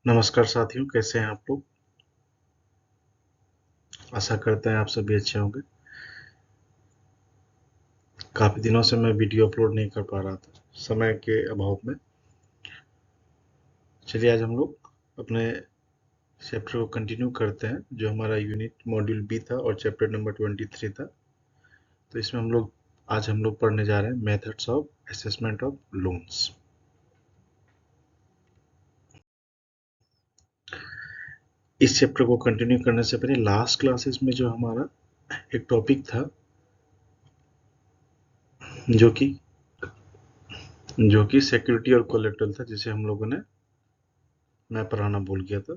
नमस्कार साथियों, कैसे हैं आप लोग। आशा करते हैं आप सभी अच्छे होंगे। काफ़ी दिनों से मैं वीडियो अपलोड नहीं कर पा रहा था, समय के अभाव में। चलिए आज हम लोग अपने चैप्टर को कंटिन्यू करते हैं, जो हमारा यूनिट मॉड्यूल बी था और चैप्टर नंबर 23 था। तो इसमें आज हम लोग पढ़ने जा रहे हैं methods of assessment of loans. इस चैप्टर को कंटिन्यू करने से पहले लास्ट क्लासेस में जो हमारा एक टॉपिक था, जो कि सिक्योरिटी और कोलेटरल था, जिसे हम लोगों ने मैं पढ़ाना भूल गया था।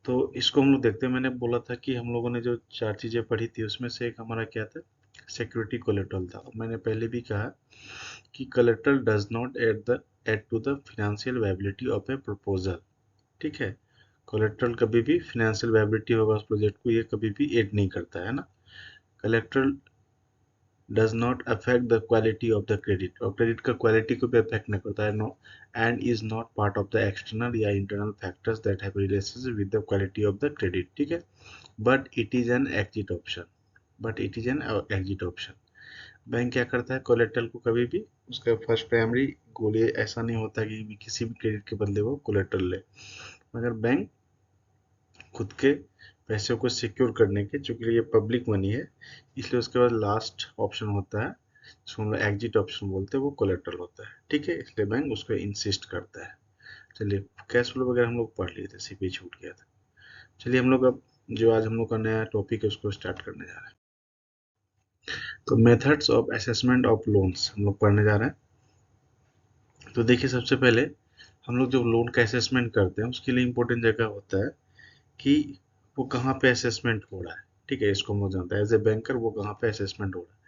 तो इसको हम लोग देखते हैं। मैंने बोला था कि हम लोगों ने जो चार चीज़ें पढ़ी थी, उसमें से एक हमारा क्या था, सिक्योरिटी कोलेटरल था। और मैंने पहले भी कहा कि collateral does not add to the financial viability of a proposal. ठीक है, कोलेटरल कभी भी फिनेंशियल वायबिलिटी होगा उस प्रोजेक्ट को, ये कभी भी एड नहीं करता है ना। Collateral does not affect the quality of the credit, और क्रेडिट का क्वालिटी को भी अफेक्ट नहीं करता है। No, and is not part of the external या internal factors that have relationship with the quality of the credit. ठीक है, but it is an exit option. Bank क्या करता है, कोलेटरल को कभी भी उसका फर्स्ट प्राइमरी गोल ये ऐसा नहीं होता कि किसी भी क्रेडिट के बदले वो कोलेटरल ले, मगर बैंक खुद के पैसे को सिक्योर करने के, चूंकि ये पब्लिक मनी है, इसलिए उसके बाद लास्ट ऑप्शन होता है जिसको हम लोग एग्जिट ऑप्शन बोलते हैं, वो कोलेटरल होता है। ठीक है, इसलिए बैंक उस पर इंसिस्ट करता है। चलिए, कैश फ्लो वगैरह हम लोग पढ़ लिए थे, सीपी छूट गया था। चलिए हम लोग अब जो आज हम लोग का नया टॉपिक है उसको स्टार्ट करने जा रहे हैं। तो methods of assessment of loans हम लोग पढ़ने जा रहे हैं। तो देखिए, सबसे पहले हम लोग जब लोन का असेसमेंट करते हैं, उसके लिए इम्पोर्टेंट जगह होता है कि वो कहाँ पे असेसमेंट हो रहा है। ठीक है, इसको हम लोग जानते हैं एज ए बैंकर वो कहाँ पे असेसमेंट हो रहा है।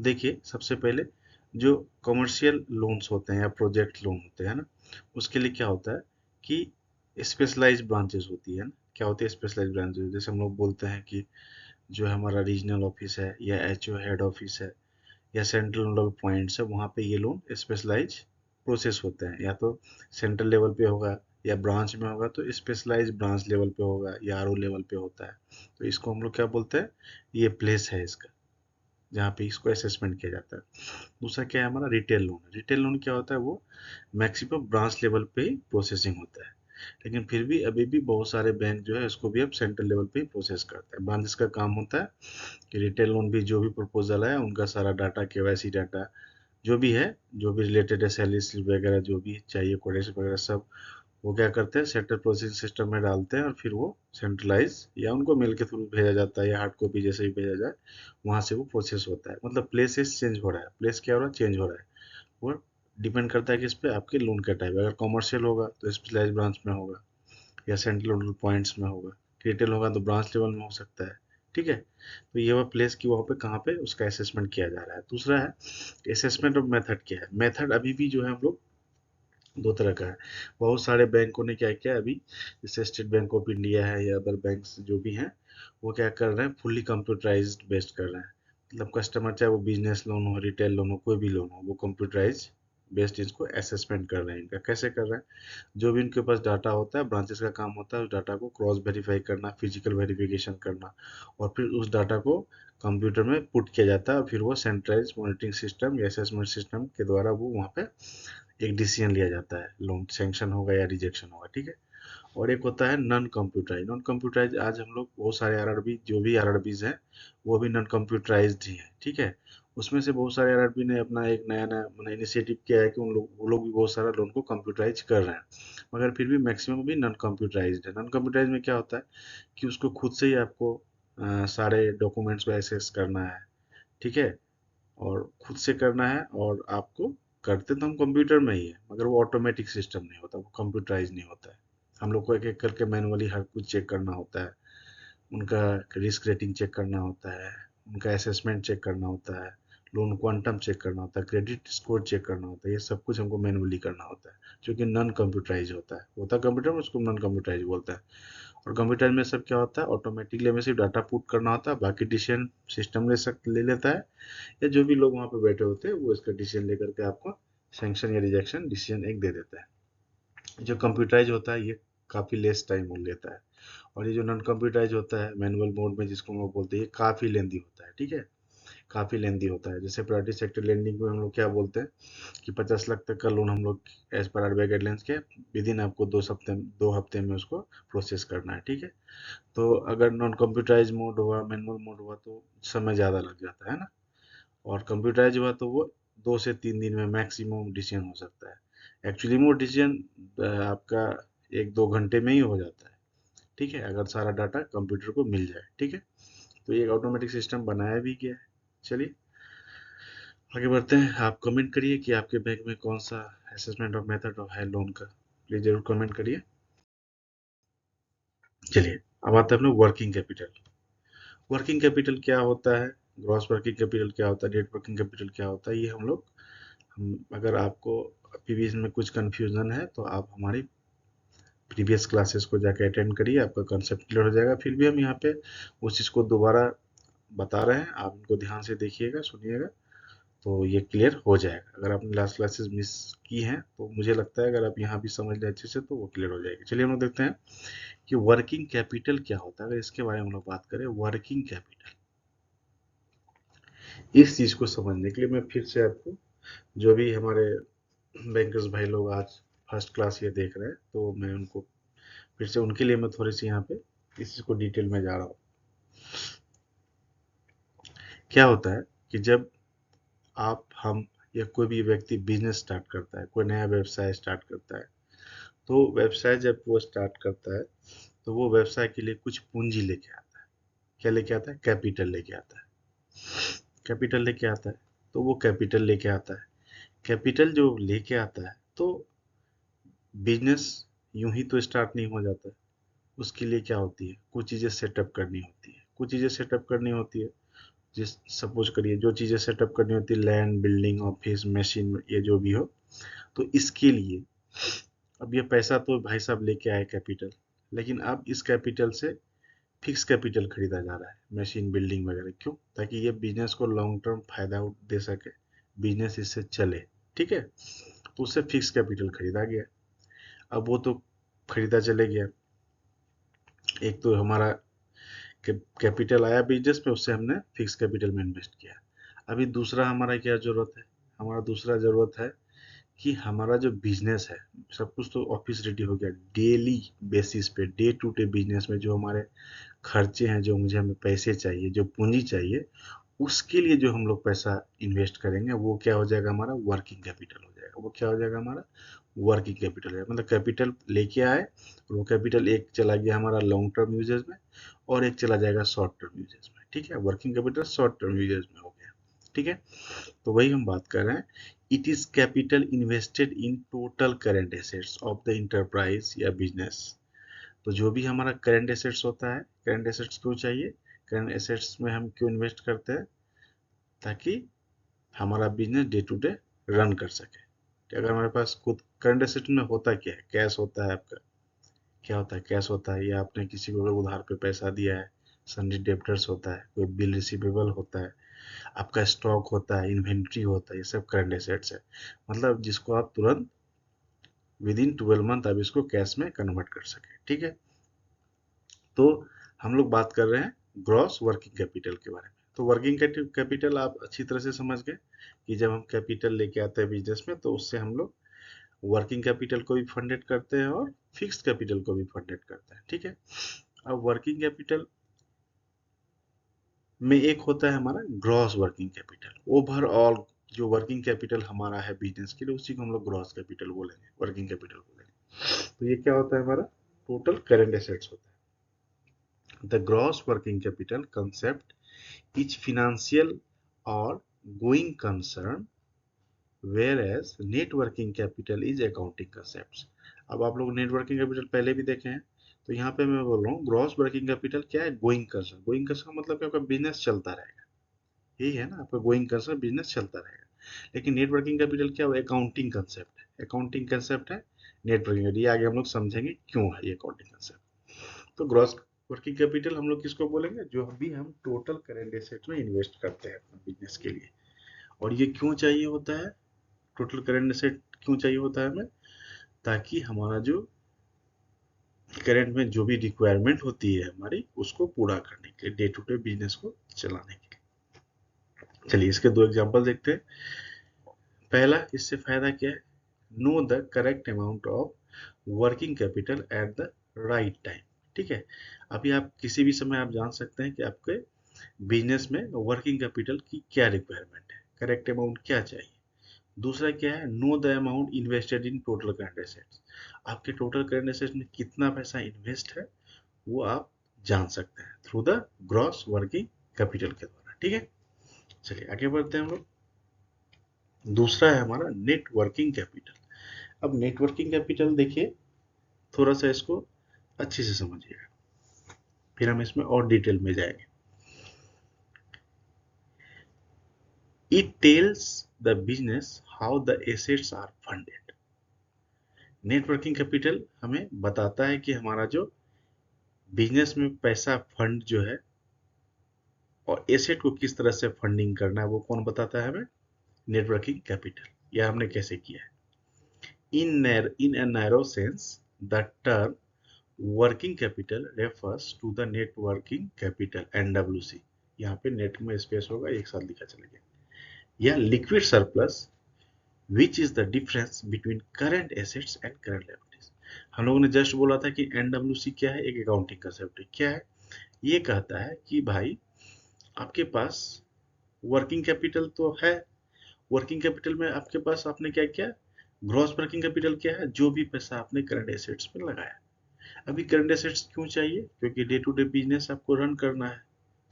देखिए, सबसे पहले जो कमर्शियल लोन्स होते हैं या प्रोजेक्ट लोन होते हैं ना, उसके लिए क्या होता है कि स्पेशलाइज्ड ब्रांचेस होती है ना। क्या होती है स्पेशलाइज्ड ब्रांचेस, जैसे हम लोग बोलते हैं कि जो हमारा रीजनल ऑफिस है या एचओ हेड ऑफिस है या सेंट्रल नोडल पॉइंट्स है, वहाँ पे ये लोन स्पेशलाइज प्रोसेस होते हैं। या तो सेंट्रल लेवल पे होगा या ब्रांच में होगा तो स्पेशलाइज ब्रांच लेवल पे होगा या आरओ लेवल पे होता है। तो इसको हम लोग क्या बोलते हैं, ये प्लेस है इसका जहाँ पे इसको असेसमेंट किया जाता है। दूसरा क्या है हमारा, रिटेल लोन। रिटेल लोन क्या होता है, वो मैक्सिमम ब्रांच लेवल पे ही प्रोसेसिंग होता है, लेकिन फिर भी अभी भी बहुत सारे बैंक जो है इसको भी अब सेंट्रल लेवल पे ही प्रोसेस करते हैं। ब्रांचेस का काम होता है कि रिटेल लोन भी जो भी प्रपोजल है उनका सारा डाटा, केवाईसी डाटा जो भी है, जो भी रिलेटेड है, सैलरी स्लिप वगैरह जो भी चाहिए, कोटेशन वगैरह सब, वो क्या करते हैं सेंट्रल प्रोसेसिंग सिस्टम में डालते हैं और फिर वो सेंट्रलाइज या उनको मेल के थ्रू भेजा जाता है या हार्ड कॉपी जैसे भी भेजा जाए, वहाँ से वो प्रोसेस होता है। मतलब प्लेसेस चेंज हो रहा है, प्लेस क्या हो रहा है, चेंज हो रहा है। वो डिपेंड करता है कि इस पे आपके लोन का टाइप, अगर कमर्शियल होगा तो स्पेशलाइज ब्रांच में होगा या सेंट्रल नोडल पॉइंट्स में होगा, रिटेल होगा तो ब्रांच लेवल में हो सकता है। ठीक है, तो ये वह प्लेस की वहाँ पे कहाँ पे उसका असेसमेंट किया जा रहा है। दूसरा है असेसमेंट ऑफ मेथड। क्या है मेथड, अभी भी जो है हम लोग दो तरह का है। बहुत सारे बैंकों ने क्या किया अभी, जैसे स्टेट बैंक ऑफ इंडिया है या अदर बैंक्स जो भी हैं, वो क्या कर रहे हैं, फुल्ली कंप्यूटराइज्ड बेस्ड कर रहे हैं। मतलब कस्टमर चाहे वो बिजनेस लोन हो, रिटेल लोन हो, कोई भी लोन हो, वो कंप्यूटराइज बेस्ड इसको असेसमेंट कर रहे हैं। इनका कैसे कर रहे हैं, जो भी इनके पास डाटा होता है, ब्रांचेस का काम होता है उस डाटा को क्रॉस वेरीफाई करना, फिजिकल वेरिफिकेशन करना, और फिर उस डाटा को कंप्यूटर में पुट किया जाता है और फिर वो सेंट्रलाइज मॉनिटरिंग सिस्टम या असेसमेंट सिस्टम के द्वारा वो वहाँ पे एक डिसीजन लिया जाता है, लोन सैंक्शन होगा या रिजेक्शन होगा। ठीक है, और एक होता है नॉन कंप्यूटराइज। नॉन कंप्यूटराइज आज हम लोग बहुत सारे आरआरबी, जो भी आरआरबीज हैं वो भी नॉन कंप्यूटराइज्ड ही है। ठीक है, उसमें से बहुत सारे आरआरबी ने अपना एक नया नया मतलब इनिशिएटिव किया है कि वो लोग भी बहुत सारा लोन को कंप्यूटराइज कर रहे हैं, मगर फिर भी मैक्सिमम भी नॉन कंप्यूटराइज्ड है। नॉन कंप्यूटराइज में क्या होता है कि उसको खुद से ही आपको सारे डॉक्यूमेंट्स को एक्सेस करना है। ठीक है, और खुद से करना है, और आपको करते तो हम कंप्यूटर में ही है, मगर वो ऑटोमेटिक सिस्टम नहीं होता, वो कंप्यूटराइज नहीं होता है। हम लोग को एक एक करके मैनुअली हर कुछ चेक करना होता है, उनका रिस्क रेटिंग चेक करना होता है, उनका असेसमेंट चेक करना होता है, लोन क्वांटम चेक करना होता है, क्रेडिट स्कोर चेक करना होता है। ये सब कुछ हमको मैनुअली करना होता है, जो कि नॉन कंप्यूटराइज होता है कंप्यूटर में, उसको नॉन कंप्यूटराइज बोलता है। और कंप्यूटर में सब क्या होता है, ऑटोमेटिकली हमें सिर्फ डाटा पुट करना होता है, बाकी डिसीजन सिस्टम ले लेता है, या जो भी लोग वहाँ पे बैठे होते हैं वो इसका डिसीजन लेकर के आपको सैंक्शन या रिजेक्शन डिसीजन एक दे देता है। जो कंप्यूटराइज होता है ये काफ़ी लेस टाइम लेता है, और ये जो नॉन कंप्यूटराइज होता है मैनुअल मोड में जिसको हम लोग बोलते हैं, ये काफ़ी लेंदी होता है। ठीक है, काफ़ी लेंदी होता है। जैसे प्रायोरिटी सेक्टर लेंडिंग में हम लोग क्या बोलते हैं कि 50 लाख तक का लोन हम लोग एज पर आरबीआई गाइडलाइंस के विद इन आपको 2 हफ्ते में उसको प्रोसेस करना है। ठीक है, तो अगर नॉन कंप्यूटराइज मोड हुआ, मैनुअल मोड हुआ, तो समय ज़्यादा लग जाता है ना, और कंप्यूटराइज हुआ तो वो 2 से 3 दिन में मैक्सिमम डिसीजन हो सकता है। एक्चुअली वो डिसीजन आपका 1-2 घंटे में ही हो जाता है। ठीक है, अगर सारा डाटा कंप्यूटर को मिल जाए। ठीक है, तो ये ऑटोमेटिक सिस्टम बनाया भी गया है। चलिए आगे बढ़ते हैं। आप कमेंट करिए कि आपके बैंक में कौन सा असेसमेंट और मेथड है लोन का, प्लीज जरूर कमेंट करिए। चलिए अब आते हैं हम लोग वर्किंग कैपिटल। वर्किंग कैपिटल क्या होता है, ग्रॉस वर्किंग कैपिटल क्या होता है, नेट वर्किंग कैपिटल क्या होता है, ये हम अगर आपको अभी भी इसमें कुछ कंफ्यूजन है तो आप हमारी प्रीवियस क्लासेस को जाकर अटेंड करिए, आपका कंसेप्ट क्लियर हो जाएगा। फिर भी हम यहाँ पे उस चीज़ को दोबारा बता रहे हैं, आप इनको ध्यान से देखिएगा, सुनिएगा, तो ये क्लियर हो जाएगा। अगर आपने लास्ट क्लासेस मिस की हैं तो मुझे लगता है अगर आप यहाँ भी समझ लें अच्छे से तो वो क्लियर हो जाएगी। चलिए हम लोग देखते हैं कि वर्किंग कैपिटल क्या होता है। अगर इसके बारे में हम लोग बात करें, वर्किंग कैपिटल, इस चीज़ को समझने के लिए मैं फिर से आपको, जो भी हमारे बैंकर्स भाई लोग आज फर्स्ट क्लास ये देख रहे हैं, तो मैं उनको फिर से उनके लिए मैं थोड़ी सी यहाँ पे इस चीज़ को डिटेल में जा रहा हूँ। क्या होता है कि जब आप, हम या कोई भी व्यक्ति बिजनेस स्टार्ट करता है, कोई नया व्यवसाय स्टार्ट करता है, तो व्यवसाय जब वो स्टार्ट करता है तो वो व्यवसाय के लिए कुछ पूंजी लेके आता है। क्या लेके आता है? कैपिटल लेके आता है। कैपिटल लेके आता है, तो वो कैपिटल लेके आता है। कैपिटल जो लेके आता है तो बिजनेस यूं ही तो स्टार्ट नहीं हो जाता है। उसके लिए क्या होती है, कुछ चीज़ें सेटअप करनी होती है, कुछ चीज़ें सेटअप करनी होती है। जिस सपोज करिए जो चीज़ें सेटअप करनी होती है, लैंड, बिल्डिंग, ऑफिस, मशीन, ये जो भी हो, तो इसके लिए अब ये पैसा तो भाई साहब लेके आए कैपिटल, लेकिन अब इस कैपिटल से फिक्स कैपिटल खरीदा जा रहा है, मशीन, बिल्डिंग वगैरह। क्यों? ताकि ये बिजनेस को लॉन्ग टर्म फायदा दे सके, बिजनेस इससे चले। ठीक है, तो उससे फिक्स कैपिटल खरीदा गया। अब वो तो खरीदा चले गया, एक तो हमारा कैपिटल आया बिजनेस में, उससे हमने फिक्स कैपिटल में इन्वेस्ट किया। अभी दूसरा हमारा क्या जरूरत है, हमारा दूसरा जरूरत है कि हमारा जो बिजनेस है, सब कुछ तो ऑफिस रेडी हो गया, डेली बेसिस पे, डे टू डे बिजनेस में जो हमारे खर्चे हैं, जो मुझे हमें पैसे चाहिए, जो पूंजी चाहिए, उसके लिए जो हम लोग पैसा इन्वेस्ट करेंगे वो क्या हो जाएगा, हमारा वर्किंग कैपिटल हो जाएगा। वो क्या हो जाएगा, हमारा वर्किंग कैपिटल है। मतलब कैपिटल लेके आए और वो कैपिटल एक चला गया हमारा लॉन्ग टर्म यूजेज में, और एक चला जाएगा शॉर्ट टर्म यूजेज में। ठीक है, working capital short term usages में हो गया। ठीक है, तो वही हम बात कर रहे हैं। It is capital invested in total current assets of the enterprise या बिजनेस। तो जो भी हमारा करंट एसेट्स होता है, करंट एसेट्स क्यों चाहिए, करंट एसेट्स में हम क्यों इन्वेस्ट करते हैं, ताकि हमारा business day to day run कर सके। कि अगर हमारे पास खुद करंट एसेट में होता क्या है, कैश होता है आपका, क्या होता है, कैश होता है, या आपने किसी को अगर उधार पे पैसा दिया है, सन्डी डेप्टर्स होता है, कोई बिल रिसीवेबल होता है, आपका स्टॉक होता है, इन्वेंट्री होता है, ये सब करंट एसेट्स है। मतलब जिसको आप तुरंत विद इन 12 मंथ आप इसको कैश में कन्वर्ट कर सके। ठीक है, तो हम लोग बात कर रहे हैं ग्रॉस वर्किंग कैपिटल के बारे में। तो वर्किंग कैपिटल आप अच्छी तरह से समझ गए कि जब हम कैपिटल लेके आते हैं बिजनेस में, तो उससे हम लोग वर्किंग कैपिटल को भी फंडेड करते हैं और फिक्स्ड कैपिटल को भी फंडेड करते हैं। ठीक है, अब वर्किंग कैपिटल में एक होता है हमारा ग्रॉस वर्किंग कैपिटल। ओवरऑल जो वर्किंग कैपिटल हमारा है बिजनेस के लिए, उसी को हम लोग ग्रॉस कैपिटल बोलेंगे, वर्किंग कैपिटल बोलेंगे। तो ये क्या होता है, हमारा टोटल करेंट एसेट्स होता है। The gross working capital concept is financial और going concern, whereas net working capital is accounting concept. अब आप लोग नेट वर्किंग कैपिटल पहले भी देखे हैं, तो यहाँ पे मैं बोल रहा हूँ ग्रॉस वर्किंग कैपिटल क्या है, गोइंग कंसर्न। गोइंग कंसर्न मतलब कि आपका बिजनेस चलता रहेगा, यही है ना, आपका गोइंग कंसर्न, बिजनेस चलता रहेगा। लेकिन नेट वर्किंग कैपिटल क्या है, अकाउंटिंग कंसेप्ट है, अकाउंटिंग कंसेप्ट है नेट वर्किंग। ये आगे हम लोग समझेंगे क्यों है ये अकाउंटिंग कंसेप्ट। तो ग्रॉस वर्किंग कैपिटल हम लोग किसको बोलेंगे, जो भी हम टोटल करेंट एसेट में इन्वेस्ट करते हैं अपने बिजनेस के लिए। और ये क्यों चाहिए होता है, टोटल करंट एसेट क्यों चाहिए होता है हमें, ताकि हमारा जो करंट में जो भी रिक्वायरमेंट होती है हमारी, उसको पूरा करने के लिए, डे टू डे बिजनेस को चलाने के लिए। चलिए इसके दो एग्जांपल देखते हैं। पहला, इससे फायदा क्या है? Know the correct amount of working capital at the right time. ठीक है, अभी आप किसी भी समय आप जान सकते हैं कि आपके बिजनेस में वर्किंग कैपिटल की क्या रिक्वायरमेंट है, करेक्ट अमाउंट क्या चाहिए। दूसरा क्या है? Know the amount invested in total current assets. आपके टोटल करंट एसेट्स में कितना पैसा इन्वेस्ट है वो आप जान सकते हैं through the gross working capital के द्वारा। ठीक है, चलिए आगे बढ़ते हैं हम लोग। दूसरा है हमारा नेट वर्किंग कैपिटल। अब नेट वर्किंग कैपिटल देखिए, थोड़ा सा इसको अच्छे से समझिएगा, फिर हम इसमें और डिटेल में जाएंगे। It tells the business how the assets are funded. Net working capital हमें बताता है कि हमारा जो बिजनेस में पैसा फंड जो है और एसेट को किस तरह से फंडिंग करना है, वो कौन बताता है हमें? Net working capital. यह हमने कैसे किया है? In a narrow sense, the term working capital refers to the net working capital NWC। यहाँ पे नेट में स्पेस होगा, एक साथ लिखा चलेगा। या liquid surplus which is the difference between current assets and current liabilities. हम लोगों ने जस्ट बोला था कि NWC क्या है, एक अकाउंटिंग कंसेप्ट है। क्या है? ये कहता है कि भाई आपके पास वर्किंग कैपिटल तो है, वर्किंग कैपिटल में आपके पास आपने क्या किया? ग्रॉस वर्किंग कैपिटल क्या है? जो भी पैसा आपने करंट एसेट्स में लगाया। अभी करंट एसेट्स क्यों चाहिए? क्योंकि डे टू डे बिजनेस आपको रन करना है,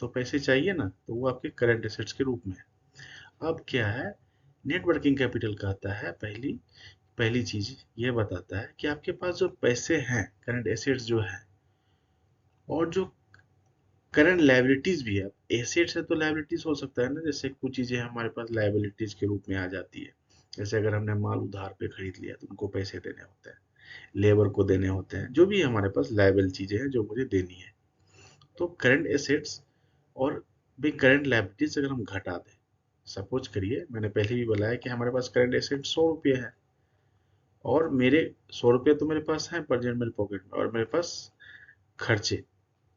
तो पैसे चाहिए ना, तो वो आपके करंट एसेट्स के रूप में है। अब क्या है? नेट वर्किंग कैपिटल कहता है, पहली पहली चीज ये बताता है कि आपके पास जो पैसे हैं, करंट एसेट्स जो है, और जो करंट लायबिलिटीज भी है। एसेट्स है तो लायबिलिटीज हो सकता है ना, जैसे कुछ चीजें हमारे पास लायबिलिटीज के रूप में आ जाती है। जैसे अगर हमने माल उधार पे खरीद लिया तो उनको पैसे देने होते हैं, लेबर को देने होते हैं, जो भी हमारे पास लायबल चीजें हैं जो मुझे देनी है। तो करंट एसेट्स और भी करंट लायबिलिटीज अगर हम घटा दें, सपोज करिए मैंने पहले भी बोला है कि हमारे पास करंट एसेट 100 रुपये है, और मेरे 100 रुपये तो मेरे पास है प्रेजेंट मेरे पॉकेट में, और मेरे पास खर्चे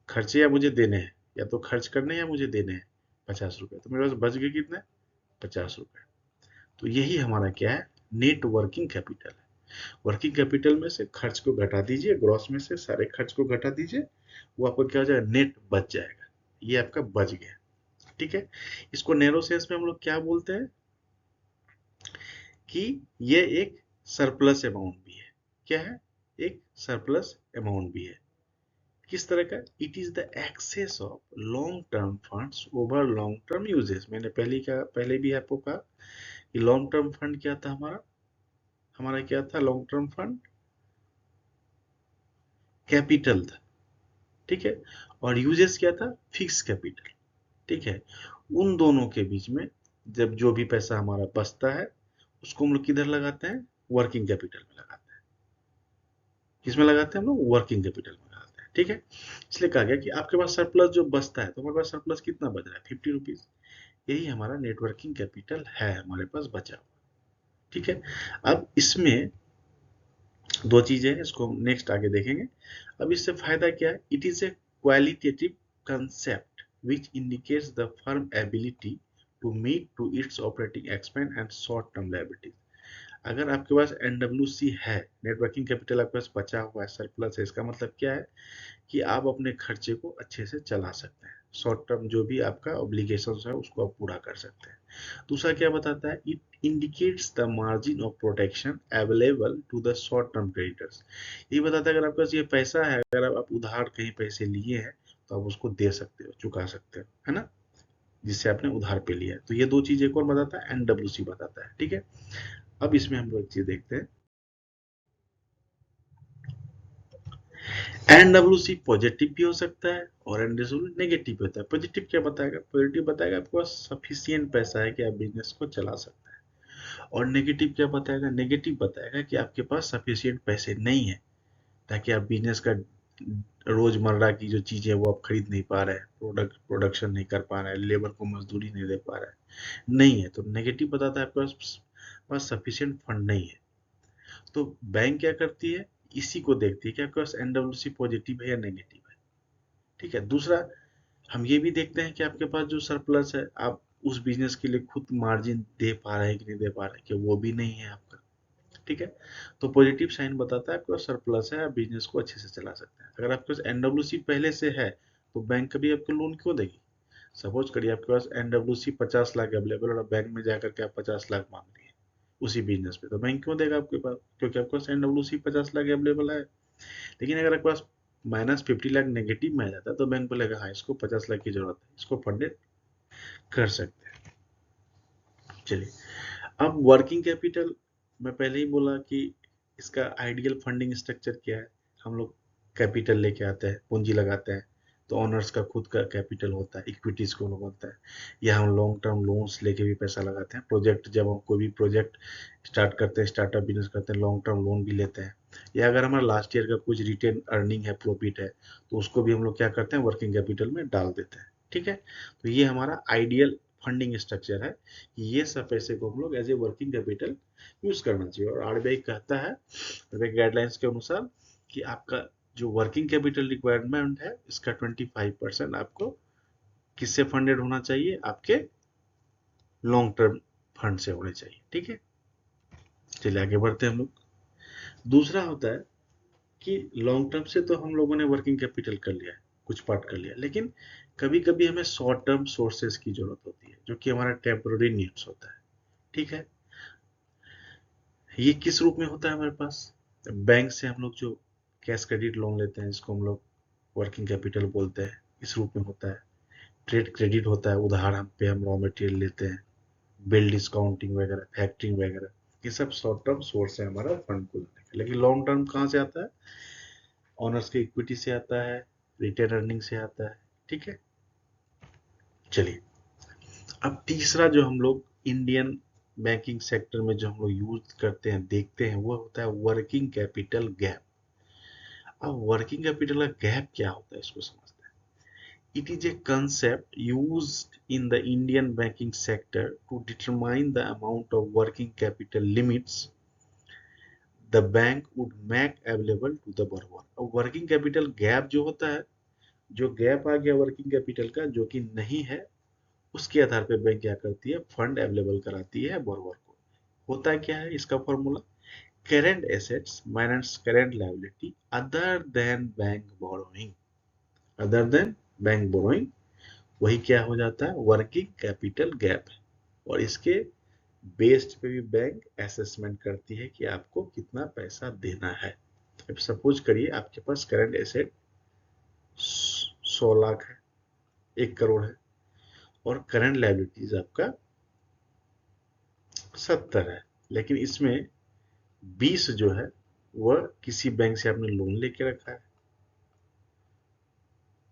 खर्चे या मुझे देने हैं, या तो खर्च करने हैं या मुझे देने हैं 50 रुपये, तो मेरे पास बच गए कितने? 50 रुपये। तो यही हमारा क्या है? नेट वर्किंग कैपिटल है। वर्किंग कैपिटल में से खर्च को घटा दीजिए, ग्रॉस में से सारे खर्च को घटा दीजिए, वो आपको क्या हो जाएगा? नेट बच जाएगा। ये आपका बच गया। ठीक है, इसको नैरो सेंस में हम लोग क्या बोलते हैं कि ये एक सरप्लस अमाउंट भी है। क्या है? एक सरप्लस अमाउंट भी है। किस तरह का? It is the excess of long term funds over long term usages. मैंने पहले भी आपको कहा कि लॉन्ग टर्म फंड क्या था हमारा? हमारा क्या था? लॉन्ग टर्म फंड कैपिटल था। ठीक है, और यूजेस क्या था? Fix capital. ठीक है, उन दोनों के बीच में जब जो भी पैसा हमारा बचता है, उसको हम लोग किधर लगाते हैं? वर्किंग कैपिटल में लगाते हैं। किसमें लगाते हैं हम लोग? वर्किंग कैपिटल में लगाते हैं। ठीक है, इसलिए कहा गया कि आपके पास सरप्लस जो बचता है, तो हमारे पास सरप्लस कितना बच रहा है? 50 रुपीज। यही हमारा नेटवर्किंग कैपिटल है हमारे पास बचा हुआ। ठीक है, अब इसमें दो चीजें हैं, इसको नेक्स्ट आगे देखेंगे। अब इससे फायदा क्या है? It is a qualitative concept which indicates the firm ability to meet to its operating expense and short term liabilities. अगर आपके पास NWC है, नेटवर्किंग कैपिटल आपके पास बचा हुआ है, सरप्लस है, इसका मतलब क्या है कि आप अपने खर्चे को अच्छे से चला सकते हैं, शॉर्ट टर्म जो भी आपका ऑब्लिगेशन है उसको आप पूरा कर सकते हैं। दूसरा क्या बताता है? It indicates the margin of protection available to the short term creditors. ये बताता है अगर आपके पास ये पैसा है, अगर आप उधार कहीं पैसे लिए हैं, तो आप उसको दे सकते हो, चुका सकते हो, है ना, जिससे आपने उधार पे लिया है। तो ये दो चीजें कौन बताता है? NWC बताता है। ठीक है, अब इसमें हम लोग एक चीज देखते हैं। NWC पॉजिटिव भी हो सकता है और NWC नेगेटिव भी होता है। पॉजिटिव क्या बताएगा? पॉजिटिव बताएगा आपके पास सफिशियंट पैसा है कि आप बिजनेस को चला सकते हैं। और नेगेटिव क्या बताएगा? नेगेटिव बताएगा कि आपके पास सफिशियंट पैसे नहीं है ताकि आप बिजनेस का रोजमर्रा की जो चीजें वो आप खरीद नहीं पा रहे हैं, प्रोडक्शन नहीं कर पा रहे हैं, लेबर को मजदूरी नहीं दे पा रहे हैं, नहीं है। तो नेगेटिव बताता है आपके पास सफिशियंट फंड नहीं है। तो बैंक क्या करती है, इसी को देखती है कि आपके पास एनडब्ल्यूसी पॉजिटिव है या नेगेटिव है। ठीक है, दूसरा हम ये भी देखते हैं कि आपके पास जो सरप्लस है, आप उस बिजनेस के लिए खुद मार्जिन दे पा रहे हैं कि नहीं दे पा रहे हैं, कि वो भी नहीं है आपका। ठीक है, तो पॉजिटिव साइन बताता है आपके पास सरप्लस है, आप बिजनेस को अच्छे से चला सकते हैं। अगर आपके पास एनडब्ल्यूसी पहले से है तो बैंक कभी आपको लोन क्यों देगी? सपोज करिए आपके पास एनडब्ल्यूसी 50 लाख अवेलेबल और बैंक में जाकर के आप 50 लाख मांग रही है उसी बिजनेस पे, तो बैंक क्यों देगा आपके पास? क्योंकि आपके पास एनडब्ल्यूसी 50 लाख अवेलेबल है। लेकिन अगर आपके पास -50 लाख नेगेटिव में आ जाता है तो बैंक बोलेगा हाँ, इसको 50 लाख की जरूरत है, इसको फंडेड कर सकते हैं। चलिए, अब वर्किंग कैपिटल, मैं पहले ही बोला कि इसका आइडियल फंडिंग स्ट्रक्चर क्या है। हम लोग कैपिटल लेके आते हैं, पूंजी लगाते हैं, तो ओनर्स का खुद का कैपिटल होता है, इक्विटीज को बनता है, या हम लॉन्ग टर्म लोन्स लेके भी पैसा लगाते हैं। प्रोजेक्ट, जब हम कोई भी प्रोजेक्ट स्टार्ट करते हैं, स्टार्टअप बिजनेस करते हैं, लॉन्ग टर्म लोन भी लेते हैं। या अगर हमारा लास्ट ईयर का कुछ रिटेन अर्निंग है, प्रॉफिट है, तो उसको भी हम लोग क्या करते हैं, वर्किंग कैपिटल में डाल देते हैं। ठीक है, तो ये हमारा आइडियल फंडिंग स्ट्रक्चर है। ये सब पैसे को हम लोग as a working capital use करना चाहिए। और आरबीआई कहता है गाइडलाइंस के अनुसार कि आपका जो वर्किंग कैपिटल रिक्वायरमेंट है, इसका 25% आपको किससे फंडेड होना चाहिए, आपके लॉन्ग टर्म फंड से होने चाहिए। ठीक है, चलिए आगे बढ़ते हैं हम लोग। दूसरा होता है कि लॉन्ग टर्म से तो हम लोगों ने वर्किंग कैपिटल कर लिया है, कुछ पार्ट कर लिया, लेकिन कभी कभी हमें शॉर्ट टर्म सोर्सेज की जरूरत होती है, जो कि हमारा टेम्पोररी नीड्स होता है। ठीक है, ये किस रूप में होता है हमारे पास? बैंक से हम लोग जो कैश क्रेडिट लोन लेते हैं, इसको हम लोग वर्किंग कैपिटल बोलते हैं, इस रूप में होता है। ट्रेड क्रेडिट होता है, उधार हम पे हम रॉ मटेरियल लेते हैं, बिल डिस्काउंटिंग वगैरह, फैक्टरिंग वगैरह, ये सब शॉर्ट टर्म सोर्स है हमारा फंड को लेने का। लेकिन लॉन्ग टर्म कहाँ से आता है? ऑनर्स की इक्विटी से आता है, रिटेन अर्निंग से आता है। ठीक है, चलिए, अब तीसरा जो हम लोग इंडियन बैंकिंग सेक्टर में जो हम लोग यूज करते हैं, देखते हैं, वो होता है वर्किंग कैपिटल गैप। अब वर्किंग कैपिटल का गैप क्या होता है, इसको समझते हैं। It is A concept used in the Indian banking sector to determine the amount of working capital limits the bank would make available to the borrower। अब working capital gap जो होता है, जो गैप आ गया वर्किंग कैपिटल का जो कि नहीं है, उसके आधार पे बैंक क्या करती है, फंड अवेलेबल कराती है बोरोवर को। होता है क्या है इसका formula? Current assets minus current liability other than bank borrowing, other than bank borrowing, वही क्या हो जाता है, वर्किंग कैपिटल गैप है। और इसके बेस्ड पे भी बैंक असेसमेंट करती है कि आपको कितना पैसा देना है। अब सपोज करिए आपके पास करंट एसेट 100 लाख है, 1 करोड़ है, और करंट लायबिलिटीज आपका 70 है। लेकिन इसमें 20 जो है वह किसी बैंक से आपने लोन लेके रखा है।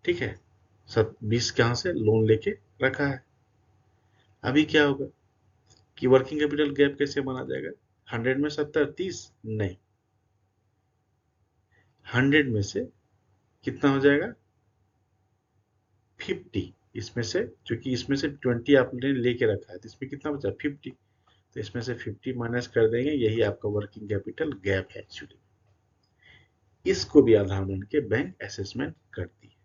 ठीक है, 20 कहाँ से लोन लेके रखा है। अभी क्या होगा कि वर्किंग कैपिटल गैप कैसे माना जाएगा? 100 में 70, 30 नहीं, 100 में से कितना हो जाएगा, 50। इसमें से, क्योंकि इसमें से 20 आपने लेके रखा है, तो इसमें कितना बचा, 50। तो इसमें से 50 माइनस कर देंगे, यही आपका वर्किंग कैपिटल गैप है एक्चुअली। इसको भी आधार मान के बैंक असेसमेंट करती है।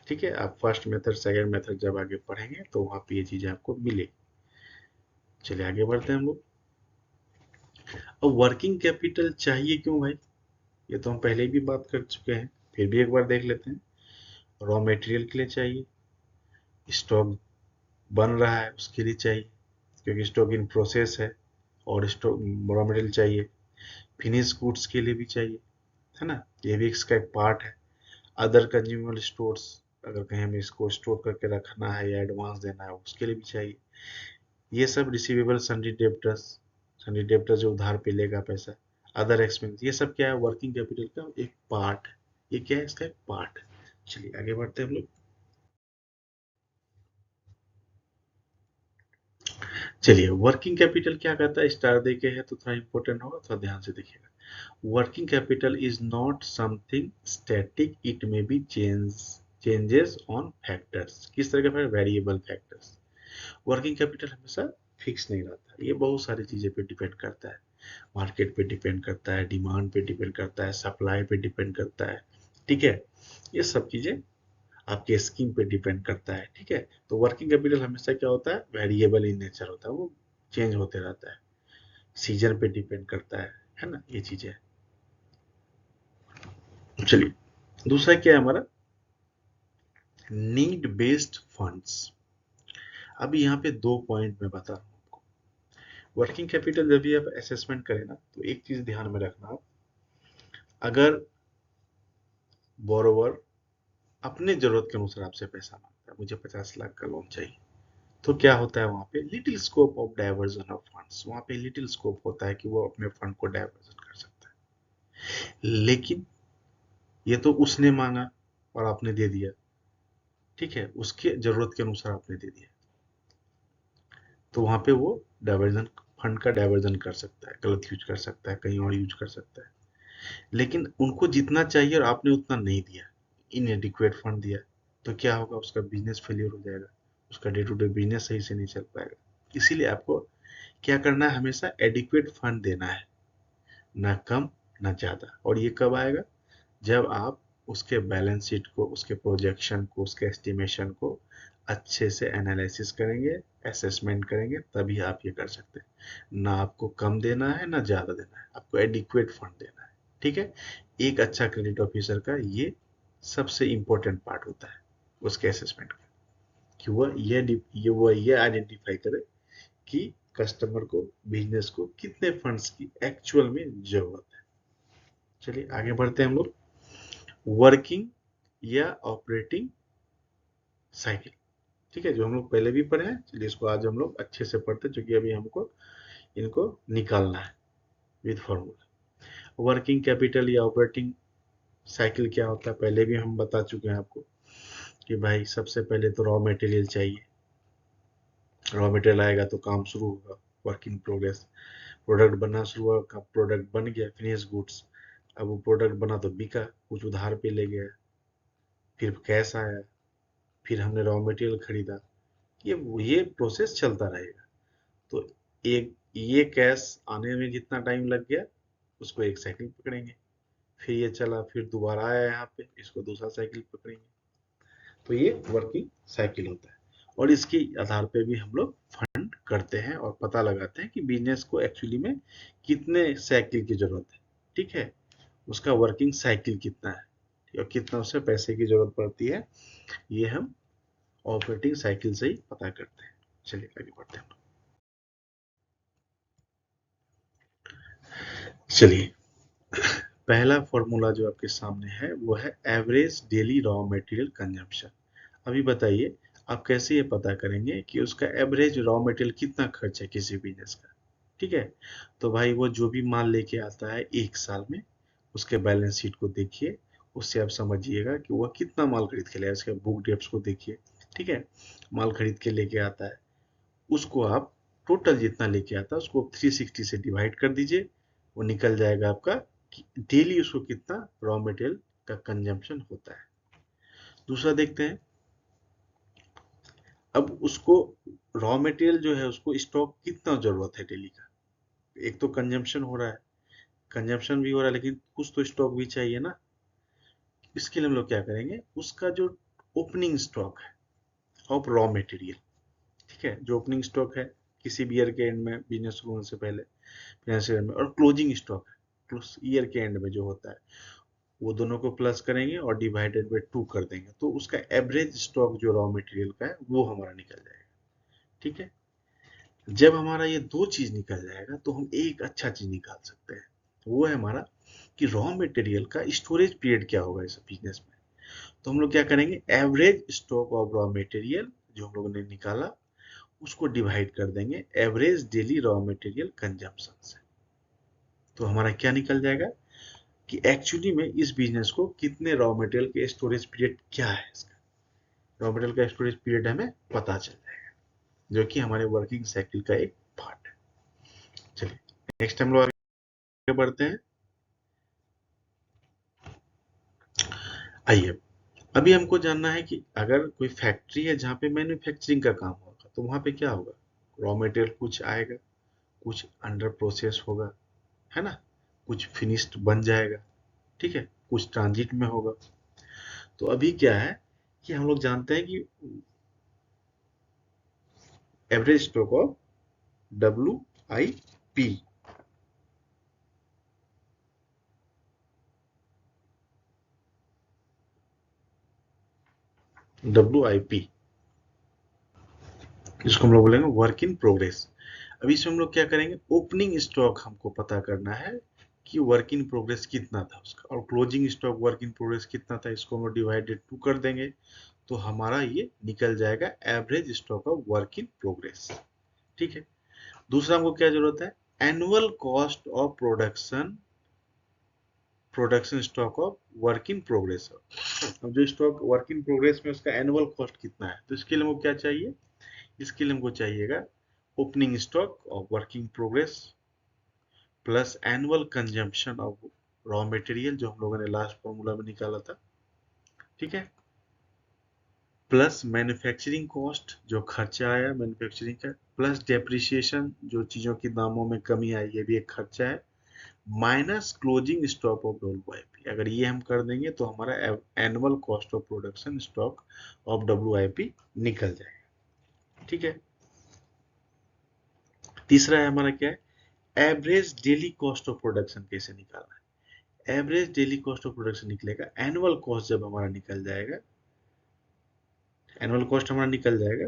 ठीक है, आप फर्स्ट मेथड सेकंड मेथड जब आगे पढ़ेंगे तो वहां पे ये चीजें आपको मिलेगी। चलिए आगे बढ़ते हैं हम लोग। अब वर्किंग कैपिटल चाहिए क्यों भाई, ये तो हम पहले भी बात कर चुके हैं, फिर भी एक बार देख लेते हैं। रॉ मटेरियल के लिए चाहिए, स्टॉक बन रहा है उसके लिए चाहिए, क्योंकि स्टॉक इन प्रोसेस है, और स्टॉक रॉ मटेरियल चाहिए, फिनिश गुड्स के लिए भी चाहिए, है ना, ये भी इसका एक पार्ट है। अदर कंज्यूमेबल स्टोर्स, अगर कहीं हमें इसको स्टोर करके रखना है या एडवांस देना है, उसके लिए भी चाहिए। ये सब रिसीवेबल, सन्डी डेब्टर्स जो उधार पे लेगा पैसा, अदर एक्सपेंस, ये सब क्या है, वर्किंग कैपिटल का एक पार्ट है। ये क्या है, इसका एक पार्ट है। चलिए आगे बढ़ते हैं हम लोग। चलिए, वर्किंग कैपिटल क्या कहता है, स्टार देके है तो थोड़ा इंपॉर्टेंट होगा, थोड़ा ध्यान से देखिएगा। Working capital is not something static, it may be changes on factors. किस तरह के वेरिएबल फैक्टर्स। वर्किंग कैपिटल हमेशा फिक्स नहीं रहता, ये बहुत सारी चीजें पे डिपेंड करता है। मार्केट पे डिपेंड करता है, डिमांड पे डिपेंड करता है, सप्लाई पे डिपेंड करता है। ठीक है, ये सब चीजें आपके स्कीम पे डिपेंड करता है। ठीक है, तो वर्किंग कैपिटल हमेशा क्या होता है, वेरिएबल इन नेचर होता है, वो चेंज होते रहता है, सीजन पे डिपेंड करता है ना, ये चीजें। चलिए, दूसरा क्या है हमारा, नीड बेस्ड फंड्स। अभी यहाँ पे दो पॉइंट मैं बता रहा हूँ आपको। वर्किंग कैपिटल जब भी आप असेसमेंट करें ना, तो एक चीज ध्यान में रखना आप, अगर बोरोवर अपने जरूरत के अनुसार आपसे पैसा मांगता है, मुझे 50 लाख का लोन चाहिए, तो क्या होता है वहां पे, little scope of diversion of funds, वहां पे लिटिल स्कोप होता है कि वो अपने फंड को डाइवर्जन कर सकता है। लेकिन ये तो उसने मांगा और आपने दे दिया, ठीक है, उसके जरूरत के अनुसार आपने दे दिया, तो वहां पे वो डाइवर्जन, फंड का डाइवर्जन कर सकता है, गलत यूज कर सकता है, कहीं और यूज कर सकता है। लेकिन उनको जितना चाहिए और आपने उतना नहीं दिया, इनएडिक्वेट फंड दिया, तो क्या होगा, उसका बिजनेस फेलियर हो जाएगा, उसका डे टू डे बिजनेस सही से नहीं चल पाएगा। इसीलिए आपको क्या करना है, हमेशा एडिक्वेट फंड देना है, ना कम ना ज्यादा। और ये कब आएगा, जब आप उसके बैलेंस शीट को, उसके प्रोजेक्शन को, उसके एस्टिमेशन को अच्छे से एनालिसिस करेंगे, असेसमेंट करेंगे, तभी आप ये कर सकते हैं। ना आपको कम देना है ना ज्यादा देना है, आपको एडिक्वेट फंड देना है। ठीक है, एक अच्छा क्रेडिट ऑफिसर का ये सबसे इंपॉर्टेंट पार्ट होता है उसके असेसमेंट का, कि वो ये आइडेंटिफाई करे कि कस्टमर को, बिजनेस को कितने फंड्स की एक्चुअल में जरूरत है। चलिए आगे बढ़ते हैं हम लोग, वर्किंग या ऑपरेटिंग साइकिल। ठीक है, जो हम लोग पहले भी पढ़े हैं, चलिए इसको आज हम लोग अच्छे से पढ़ते हैं, क्योंकि अभी हमको इनको निकालना है विद फॉर्मूला। वर्किंग कैपिटल या ऑपरेटिंग साइकिल क्या होता है, पहले भी हम बता चुके हैं आपको, कि भाई सबसे पहले तो रॉ मटेरियल चाहिए, रॉ मटेरियल आएगा तो काम शुरू होगा, वर्क इन प्रोग्रेस। प्रोडक्ट बनना शुरू हुआ, प्रोडक्ट बन गया, फिनिश गुड्स। अब वो प्रोडक्ट बना तो बिका, कुछ उधार पे ले गया, फिर कैश आया, फिर हमने रॉ मटेरियल खरीदा, ये प्रोसेस चलता रहेगा। तो एक ये कैश आने में जितना टाइम लग गया, उसको एक साइकिल पकड़ेंगे, फिर ये चला, फिर दोबारा आया यहाँ पे, इसको दूसरा साइकिल पकड़ेंगे। तो ये वर्किंग साइकिल होता है, और इसके आधार पे भी हम लोग फंड करते हैं और पता लगाते हैं कि बिजनेस को एक्चुअली में कितने साइकिल की जरूरत है। ठीक है, उसका वर्किंग साइकिल कितना है और कितना उसे पैसे की जरूरत पड़ती है, ये हम ऑपरेटिंग साइकिल से ही पता करते हैं। चलिए आगे बढ़ते हैं। चलिए, पहला फॉर्मूला जो आपके सामने है वो है average daily raw material consumption. अभी बताइए, आप कैसे ये पता करेंगे कि उसका एवरेज रॉ मटेरियल कितना खर्च है किसी बिजनेस का। ठीक है, तो भाई वो जो भी माल लेके आता है एक साल में, उसके बैलेंस शीट को देखिए, उससे आप समझिएगा कि वह कितना माल खरीद के लाया, उसके बुक डेप्स को देखिए। ठीक है, माल खरीद के लेके आता है, उसको आप टोटल जितना लेके आता है उसको 360 से डिवाइड कर दीजिए, वो निकल जाएगा आपका कि डेली उसको कितना रॉ मटेरियल का कंजम्पशन होता है। दूसरा देखते हैं, अब उसको रॉ मटेरियल जो है उसको स्टॉक कितना जरूरत है डेली का। एक तो कंजम्पशन हो रहा है, कंजम्पशन भी हो रहा है, लेकिन कुछ तो स्टॉक भी चाहिए ना। इसके लिए हम लोग क्या करेंगे, उसका जो ओपनिंग स्टॉक है ऑफ रॉ मटेरियल, ठीक है, जो ओपनिंग स्टॉक है किसी भी ईयर के एंड में, बिजनेस शुरू होने से पहले फाइनेंशियल ईयर में, और क्लोजिंग स्टॉक है ईयर के एंड में जो होता है, वो दोनों को प्लस करेंगे और डिवाइडेड बाय 2 कर देंगे, तो उसका एवरेज स्टॉक जो रॉ मटेरियल का है वो हमारा निकल जाएगा। ठीक है, जब हमारा ये दो चीज निकल जाएगा तो हम एक अच्छा चीज निकाल सकते हैं, वो है हमारा कि रॉ मटेरियल का स्टोरेज पीरियड क्या होगा इस बिजनेस में। तो हम लोग क्या करेंगे, average stock of raw material जो हम लोगों ने निकाला, उसको डिवाइड कर देंगे average daily raw material consumption से। तो हमारा क्या निकल जाएगा कि एक्चुअली में इस बिजनेस को कितने रॉ मटेरियल के स्टोरेज पीरियड क्या है, इसका रॉ मटेरियल का स्टोरेज पीरियड हमें पता चल जाएगा, जो कि हमारे वर्किंग साइकिल का एक पार्ट है। चलिए नेक्स्ट हम लोग आगे बढ़ते हैं। आइए, अभी हमको जानना है कि अगर कोई फैक्ट्री है जहाँ पे मैन्युफैक्चरिंग का काम होगा, तो वहां पे क्या होगा, रॉ मटेरियल कुछ आएगा, कुछ अंडर प्रोसेस होगा, है ना, कुछ फिनिश्ड बन जाएगा, ठीक है, कुछ ट्रांजिट में होगा। तो अभी क्या है कि हम लोग जानते हैं कि average stock of WIP, WIP इसको हम लोग बोलेंगे वर्क इन प्रोग्रेस। अभी इसमें हम लोग क्या करेंगे, ओपनिंग स्टॉक हमको पता करना है कि वर्क इन प्रोग्रेस कितना था उसका, और closing stock work in progress कितना था, इसको हम लोग डिवाइडेड 2 कर देंगे, तो हमारा ये निकल जाएगा average stock of work in progress. ठीक है, दूसरा हमको क्या जरूरत है, annual cost of production, production stock of work in progress. अब जो स्टॉक वर्क इन प्रोग्रेस में उसका एनुअल कॉस्ट कितना है, तो इसके लिए हमको क्या चाहिए, इसके लिए हमको चाहिएगा opening stock of working progress plus annual consumption of raw material, जो हम लोगों ने लास्ट फॉर्मूला में निकाला था, ठीक है, प्लस मैन्युफैक्चरिंग कॉस्ट जो खर्चा आया मैन्युफैक्चरिंग का, प्लस डेप्रिसिएशन जो चीजों की दामों में कमी आई, ये भी एक खर्चा है, minus closing stock of WIP। अगर ये हम कर देंगे तो हमारा annual cost of production stock of WIP निकल जाएगा। ठीक है, तीसरा है हमारा क्या है, average daily cost of production कैसे निकालना है। Average daily cost of production निकलेगा, एनुअल कॉस्ट जब हमारा निकल जाएगा, एनुअल कॉस्ट हमारा निकल जाएगा,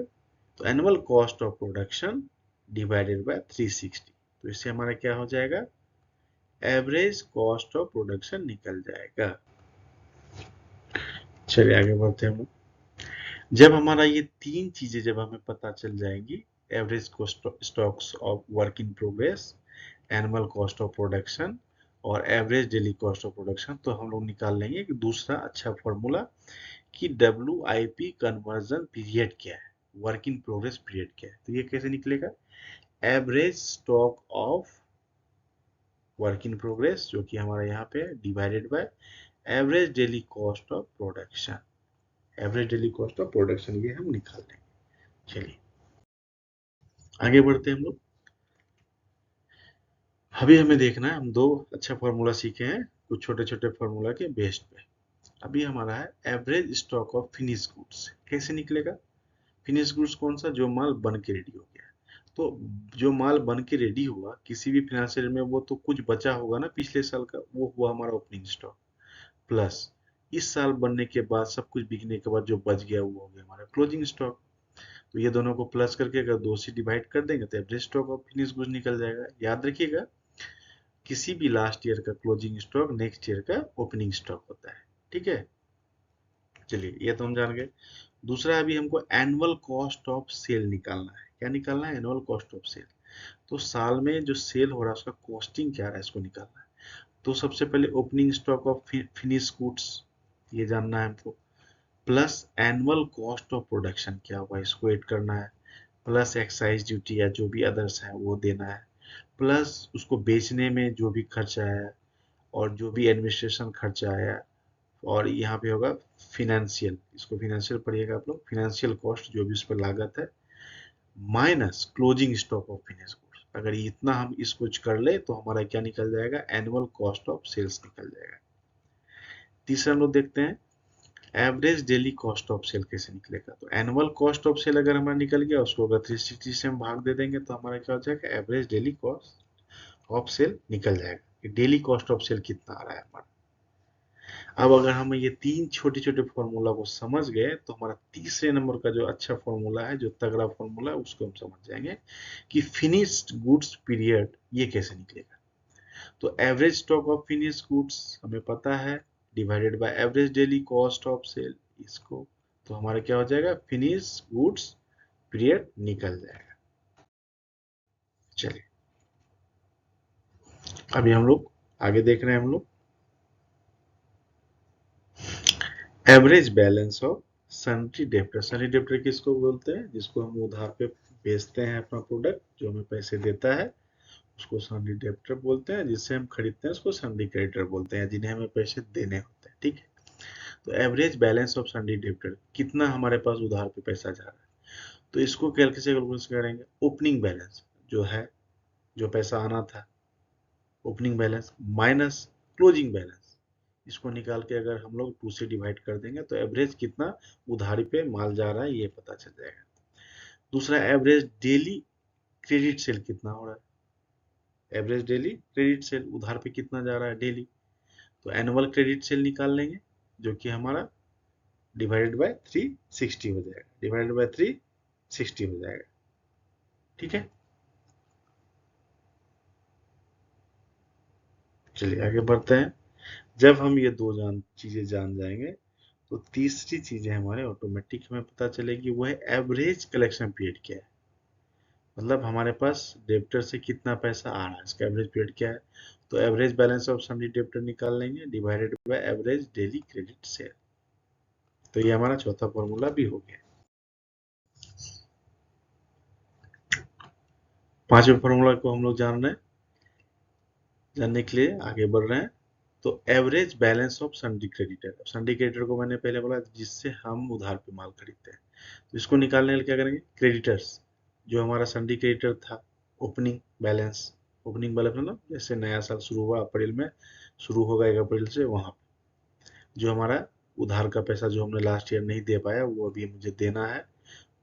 तो annual cost of production divided by 360, तो इससे हमारा क्या हो जाएगा, एवरेज कॉस्ट ऑफ प्रोडक्शन निकल जाएगा। चलिए आगे बढ़ते हैं हम। जब हमारा ये तीन चीजें जब हमें पता चल जाएंगी, average cost stocks of work in progress, annual cost of production और average daily cost of production, तो हम लोग निकाल लेंगे कि दूसरा अच्छा फॉर्मूला कि WIP कन्वर्जन पीरियड क्या है, वर्क इन प्रोग्रेस पीरियड क्या है। तो ये कैसे निकलेगा, average stock of work in progress जो कि हमारा यहाँ पे divided by average daily cost of production, average daily cost of production ये हम निकाल लेंगे। चलिए आगे बढ़ते हैं हम लोग। अभी हमें देखना है, हम दो अच्छा फॉर्मूला सीखे हैं कुछ छोटे छोटे फॉर्मूला के बेस पे। अभी हमारा है average stock of finish goods, कैसे निकलेगा, फिनिश गुड्स कौन सा, जो माल बन के रेडी हो गया। तो जो माल बन के रेडी हुआ किसी भी फिनेंशियल में, वो तो कुछ बचा होगा ना पिछले साल का, वो हुआ हमारा ओपनिंग स्टॉक, प्लस इस साल बनने के बाद सब कुछ बिकने के बाद जो बच गया वो हो गया हमारा क्लोजिंग स्टॉक। तो ये दोनों को प्लस करके अगर दो से डिवाइड कर देंगे तो average stock of finish goods निकल जाएगा। याद रखिएगा, किसी भी लास्ट ईयर का क्लोजिंग स्टॉक नेक्स्ट ईयर का ओपनिंग स्टॉक होता है। ठीक है, चलिए ये तो हम जान गए। दूसरा अभी हमको एनुअल कॉस्ट ऑफ सेल निकालना है। क्या निकालना है, एनुअल कॉस्ट ऑफ सेल। तो साल में जो सेल हो रहा है उसका कॉस्टिंग क्या रहा है, इसको निकालना है। तो सबसे पहले opening stock of finish goods ये जानना है हमको, plus annual cost of production क्या हुआ इसको ऐड करना है, प्लस एक्साइज ड्यूटी या जो भी अदर्स है वो देना है, प्लस उसको बेचने में जो भी खर्चा आया और जो भी एडमिनिस्ट्रेशन खर्चा आया, और यहाँ पे होगा फिनेंशियल, इसको फिनेंशियल पढ़िएगा आप लोग, फिनेंशियल कॉस्ट जो भी उस पर लागत है, minus closing stock of finish goods. अगर इतना हम इसको कर ले तो हमारा क्या निकल जाएगा, एनुअल कॉस्ट ऑफ सेल्स निकल जाएगा। तीसरा हम लोग देखते हैं average daily cost of sale कैसे निकलेगा। तो एनुअल कॉस्ट ऑफ सेल अगर हमारा निकल गया, उसको अगर 360 से हम भाग दे देंगे तो हमारा क्या हो जाएगा, average daily cost of sale निकल जाएगा। डेली कॉस्ट ऑफ सेल कितना आ रहा है हमारा। अब अगर हम ये तीन छोटे छोटे फॉर्मूला को समझ गए तो हमारा तीसरे नंबर का जो अच्छा फॉर्मूला है, जो तगड़ा फॉर्मूला है, उसको हम समझ जाएंगे कि फिनिश्ड गुड्स पीरियड ये कैसे निकलेगा। तो average stock of finish goods हमें पता है, divided by average daily cost of sale, इसको, तो हमारा क्या हो जाएगा, फिनिश गुड्स पीरियड निकल जाएगा। चलिए अभी हम लोग आगे देख रहे हैं, हम लोग average balance of sundry debtor. Sundry debtor किसको बोलते हैं, जिसको हम उधार पे बेचते हैं अपना प्रोडक्ट, जो हमें पैसे देता है उसको सन्ड्री डेब्टर बोलते हैं, जिससे हम खरीदते हैं उसको सन्ड्री क्रेडिटर बोलते हैं, जिन्हें हमें पैसे देने होते हैं। ठीक है, तो average balance of sundry debtor, कितना हमारे पास उधार पे पैसा जा रहा है, तो इसको कैलकुलेशन करेंगे, ओपनिंग बैलेंस जो है, जो पैसा आना था, opening balance minus closing balance, इसको निकाल के अगर हम लोग 2 से डिवाइड कर देंगे तो एवरेज कितना उधारी पे माल जा रहा है ये पता चल जाएगा। दूसरा, एवरेज डेली क्रेडिट सेल कितना हो रहा है, एवरेज डेली क्रेडिट सेल उधार पे कितना जा रहा है डेली, तो एनुअल क्रेडिट सेल निकाल लेंगे जो कि हमारा डिवाइडेड बाय 360 हो जाएगा, डिवाइडेड बाय 360 हो जाएगा। ठीक है, चलिए आगे बढ़ते हैं। जब हम ये दो चीजें जान जाएंगे तो तीसरी चीजें हमारे ऑटोमेटिक हमें पता चलेगी, वो है एवरेज कलेक्शन पीरियड क्या है। मतलब हमारे पास डेब्टर से कितना पैसा आ रहा है, इसका एवरेज पीरियड क्या है। तो average balance of sundry debtor निकाल लेंगे divided by average daily credit cell. तो ये हमारा चौथा फॉर्मूला भी हो गया। पांचवें फॉर्मूला को हम लोग जानने के लिए आगे बढ़ रहे हैं। तो average balance of sundry creditor, सन्डी creditor को मैंने पहले बोला जिससे हम उधार पे माल खरीदते हैं, तो इसको निकालने के लिए क्या करेंगे, क्रेडिटर्स जो हमारा सन्डी क्रेडिटर था, ओपनिंग बैलेंस, ओपनिंग बैलेंस मतलब जैसे नया साल शुरू हुआ अप्रैल में, शुरू होगा 1 अप्रैल से, वहां जो हमारा उधार का पैसा जो हमने लास्ट ईयर नहीं दे पाया वो अभी मुझे देना है,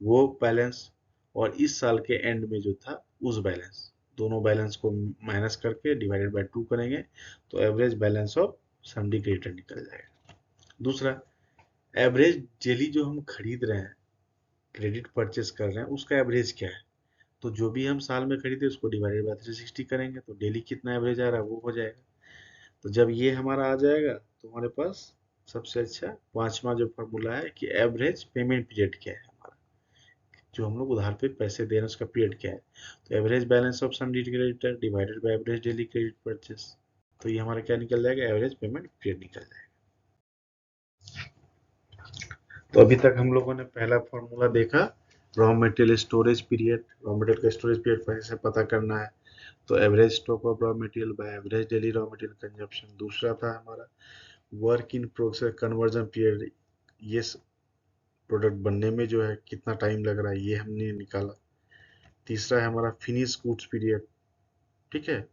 वो बैलेंस, और इस साल के एंड में जो था उस बैलेंस, दोनों बैलेंस को माइनस करके डिवाइडेड बाय 2 करेंगे तो average balance of sundry creditor निकल जाएगा। दूसरा, एवरेज डेली जो हम खरीद रहे हैं, क्रेडिट परचेस कर रहे हैं, उसका एवरेज क्या है। तो जो भी हम साल में खरीदे उसको डिवाइडेड बाय 360 करेंगे तो डेली कितना एवरेज आ रहा है वो हो जाएगा। तो जब ये हमारा आ जाएगा तो हमारे पास सबसे अच्छा पांचवा जो फॉर्मूला है कि एवरेज पेमेंट पीरियड क्या है हमारा, जो हम लोग उधार पे पैसे दे रहे हैं उसका पीरियड क्या है। तो average balance of sundry creditor divided by average daily credit purchase, तो ये हमारा क्या निकल जाएगा, एवरेज पेमेंट पीरियड निकल जाएगा। तो अभी तक हम लोगों ने पहला फॉर्मूला देखा, raw material storage period, raw material का स्टोरेज पीरियड कैसे पता करना है, तो average stock of raw material by average daily raw material consumption. दूसरा था हमारा work in process conversion period, ये प्रोडक्ट बनने में जो है कितना टाइम लग रहा है ये हमने निकाला। तीसरा है हमारा फिनिश गुड्स पीरियड, ठीक है,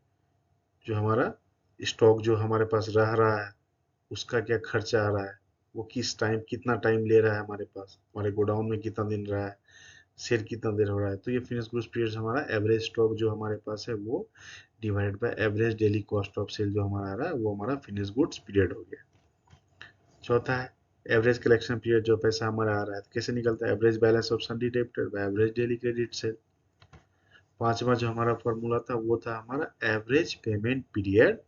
जो हमारा स्टॉक जो हमारे पास रह रहा है उसका क्या खर्चा आ रहा है, वो किस टाइम कितना टाइम ले रहा है हमारे पास, हमारे गोडाउन में कितना दिन रहा है, सेल कितना देर हो रहा है। तो ये फिनिश गुड्स पीरियड हमारा एवरेज स्टॉक जो हमारे पास है वो divide by average daily cost of sale जो हमारा आ रहा है वो हमारा फिनिश गुड्स पीरियड हो गया। चौथा है एवरेज कलेक्शन पीरियड, जो पैसा हमारा आ रहा है तो कैसे निकलता है, average balance of sundry debtor by average daily credit sale. पांचवा जो हमारा फॉर्मूला था वो था हमारा average payment period